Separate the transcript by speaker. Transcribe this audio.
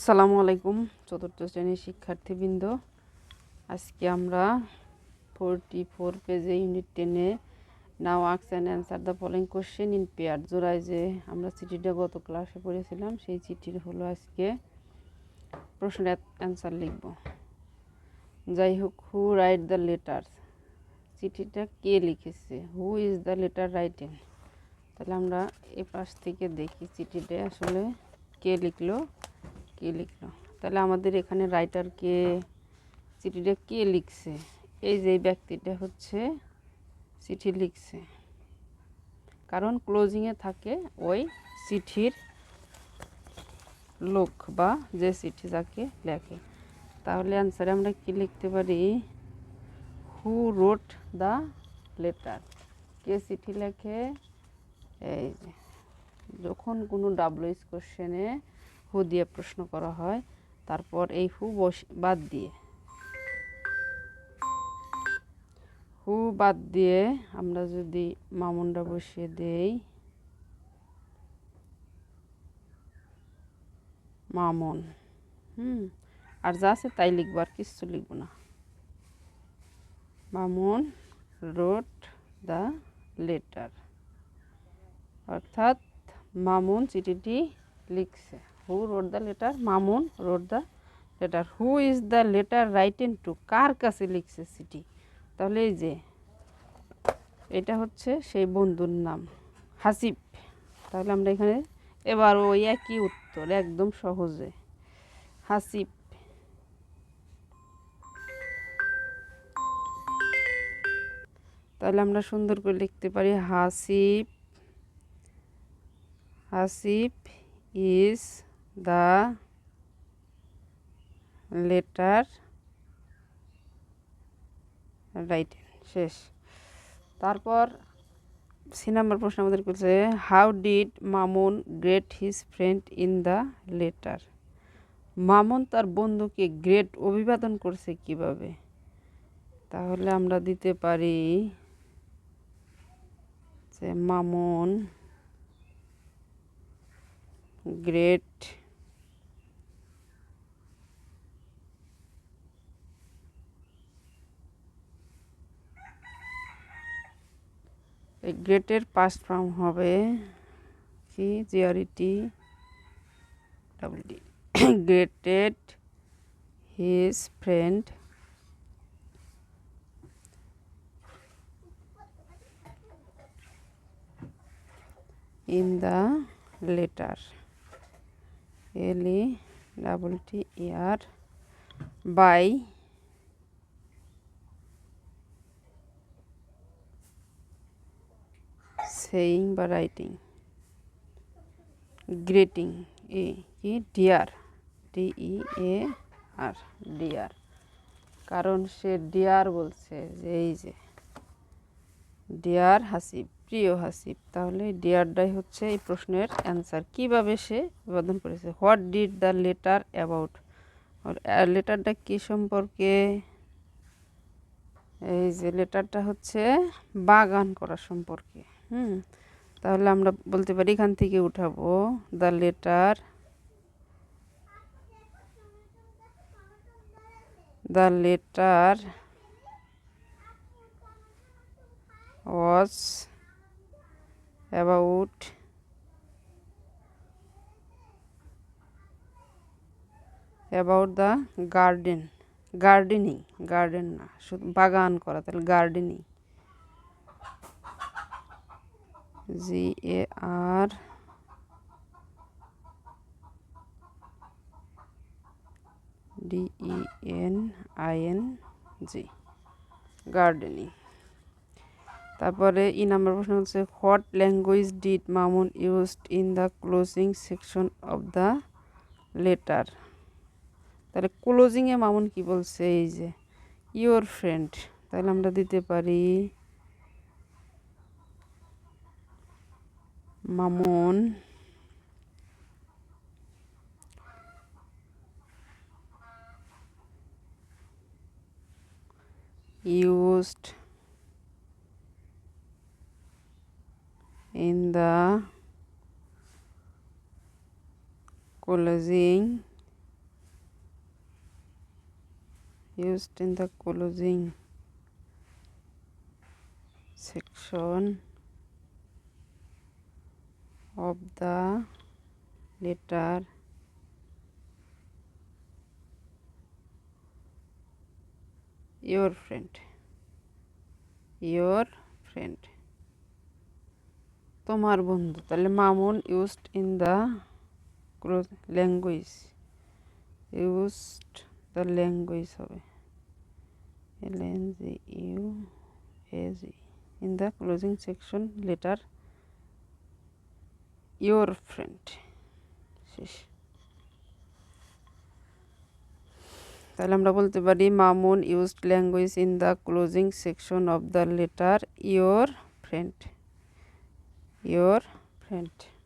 Speaker 1: আসসালামু আলাইকুম চতুর্থ শ্রেণীর শিক্ষার্থীবৃন্দ। আজকে আমরা 44 পেজে ইউনিট 10-এ now ask and answer the following question in pair জোড়ায় যে আমরা চিঠিটা গত ক্লাসে পড়েছিলাম সেই চিঠির হলো আজকে প্রশ্নের অ্যান্সার লিখব। যাই হোক, হু রাইট দ্য লেটার, চিঠিটা কে লিখেছে, হু ইজ দ্য লেটার রাইটেন। তাহলে আমরা এই পাশ থেকে দেখি চিঠিটা আসলে কে লিখলো। তাহলে আমাদের এখানে রাইটার কে, চিঠিটা কে লিখছে, এই যে ব্যক্তিটা হচ্ছে চিঠি লিখছে, কারণ ক্লোজিংয়ে থাকে ওই চিঠির লোক বা যে চিঠি যাকে লেখে। তাহলে অ্যান্সারে আমরা কি লিখতে পারি, হু রোট দ্য লেটার, কে চিঠি লেখে। এই যে যখন কোনো ডাব্লিউএইচ কোশ্চেনে হু দিয়ে প্রশ্ন করা হয়, তারপর এই হু বাদ দিয়ে আমরা যদি মামুনটা বসিয়ে দেই, মামুন, আর যা আছে তাই লিখবো, আর কিছু লিখবো না। মামুন রোট দ্য লেটার, অর্থাৎ মামুন চিঠিটি লিখছে। Who wrote the letter, Mamun wrote the letter. Who is the letter written to, কার কাছে লিখছে চিঠি। তাহলে এই যে এটা হচ্ছে সেই বন্ধুর নাম, হাসিব। তাহলে আমরা এখানে এবার ওই একই উত্তর, একদম সহজে, হাসিব। তাহলে আমরা সুন্দর করে লিখতে পারি, Hasib is the letter written. শেষ। তারপর সি নাম্বার প্রশ্ন আমাদের বলছে, how did Mamun great his friend in the letter. Mamun তার বন্ধুকে গ্রেট অভিবাদন করছে কিভাবে। তাহলে আমরা দিতে পারি যে মামুন গ্রেট গ্রেটের পাস্ট ফর্ম হবে কি, G R E T double D, greeted his friend in the letter, LETTER, by saying বা রাইটিং, গ্রেটিং, কি ডিয়ার, DEAR, ডিয়ার, কারণ সে ডিয়ার বলছে, যে এই যে ডিয়ার হাসিব, প্রিয় হাসিব। তাহলে ডিয়ারটাই হচ্ছে এই প্রশ্নের অ্যান্সার। কিভাবে সে নিবেদন করেছে, what did the letter about, লেটারটা কি সম্পর্কে। এই যে লেটারটা হচ্ছে বাগান করা সম্পর্কে। তাহলে আমরা বলতে পারি, এখান থেকে উঠাবো, the letter was about the gardening না, শুধু বাগান করা, তাহলে গার্ডেনিং, GARDENING, গার্ডেনিং। তারপরে ই নাম্বার প্রশ্ন হচ্ছে, what language did Mamun used in the closing section of the letter. তাহলে ক্লোজিংয়ে মামুন কি বলছে, এই যে ইয়োর ফ্রেন্ড। তাহলে আমরা দিতে পারি, Mamun used in the closing used in the closing section of the letter your friend তোমার বন্ধু। তাহলে Mamun used in the language, used the language হবে LNGUAG in the closing section letter your friend। শেষ। তাহলে আমরা বলতে পারি Mamun used language in the closing section of the letter your friend।